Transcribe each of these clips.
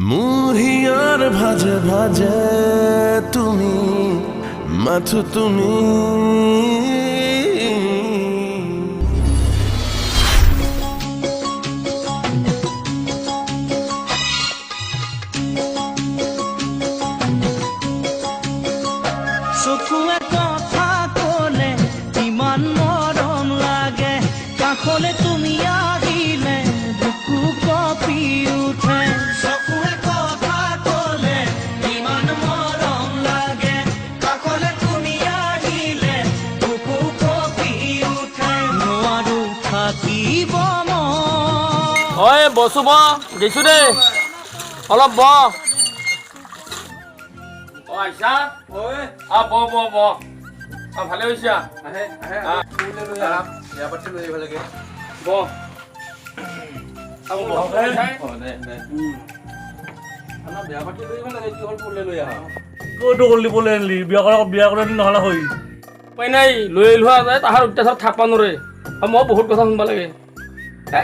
মুহিয়াৰ ভাজে ভাজে তুমি মাথো তুমি চকুৱে কথা ক'লে ইমান মৰম লাগে কাষলে তুমি আহিলে বুকু কঁপি উঠে চকুৱে কথা ক'লে ইমান মৰম লাগে কাষলে তুমি আহিলে বুকু কঁপি উঠে নোৱাৰো থাকিব মই ঐ বসু ব গেছো দে অলপ ব আইসা ব ব ব ভালে হইছা ব উপায় নাই লৈ লোৱা যায় তাহাৰ অত্যাচাৰ থাকবা নোৱাৰে মই বহুত কথা শুনবা লাগে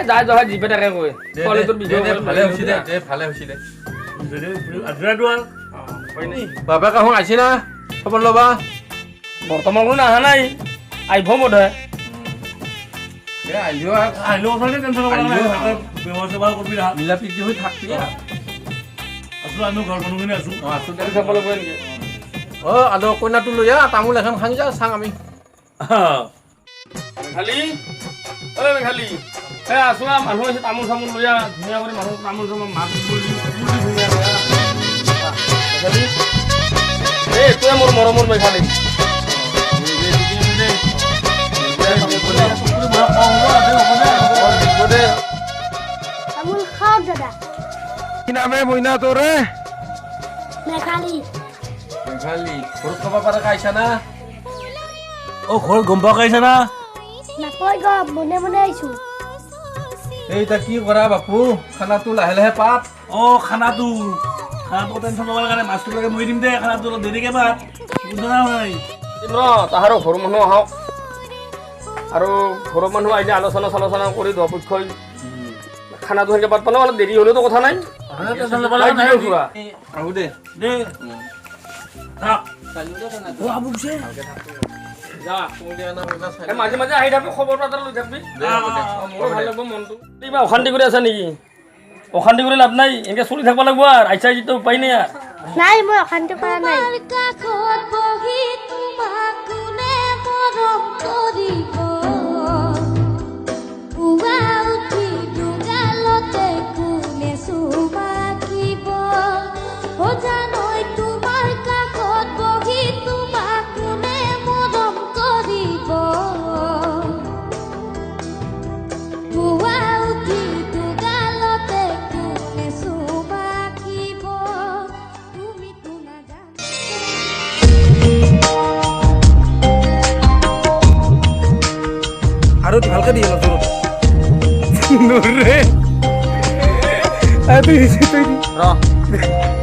যাই জহা জিপে তাকে কয় কলেজৰ বাবা কাহোঁ আহিছে না খবৰ ল'বা বৰ্তমান কোনো অহা নাই আহিব বোধে মিলা প্ৰীতি হৈ থাকবি আদৰ কইনাটো লৈ আহ তামোল এখন খাই যা চাং আমি মেঘালী ঐ মেঘালী আছো মানুহ আছে তামোল চামোল লৈ আহ ধুনীয়া কৰি মানুহ তামোল চামোল মাছ মেঘালী এইটোৱে মোৰ মৰমৰ মেঘালী তামোল খাওক দাদা কি নামে মইনা তোৰে মেঘালী মেঘালী ঘৰত খাব পাৰা খাইছা না ঘৰ গম পোৱা আহিছা না নাপয় গ মনে মনে আহিছো এতিয়া কি কৰা বাপু খানাটো লাহে লাহে পাত খানাটো টেনশ্যন ল'ব কাৰণে মাছটো লাগে মই দিম দে খানাটো অলপ দেৰিকে পাত নাই তাহাৰো ঘৰৰ মানুহ আহক আৰু ঘৰৰ মানুহ আহিলে আলোচনা চালোচনা কৰি দুপক্ষই খানাটো সেনেকৈ পাত পালেও অলপ দেৰি হ'লেওতো কথা নাই আহো দে মাজে মাজে আহি থাকবি খবৰ পাতি লৈ থাকবি মোৰো ভাল লাগব মনটো কিবা অশান্তি কৰি আছা নেকি অশান্তি কৰি লাভ নাই এনেকৈ চলি থাকিব লাগিব আৰু আইচা যিটো উপায় নাই আৰু নাই মই অশান্তি কৰা নাই কাষত বহি তোমাক কোনে মৰম কৰিব পুৱা উঠি দুগালতে কোনে চুমাকিব জানৈ তোমাৰ কাষত বহি তোমাক কোনে মৰম কৰিব পুৱা উঠি দুগালতে কোনে চুমাকিব তুমিতো নাজানা আৰু ভালকে দি অলপ দূৰত নৰে ৰ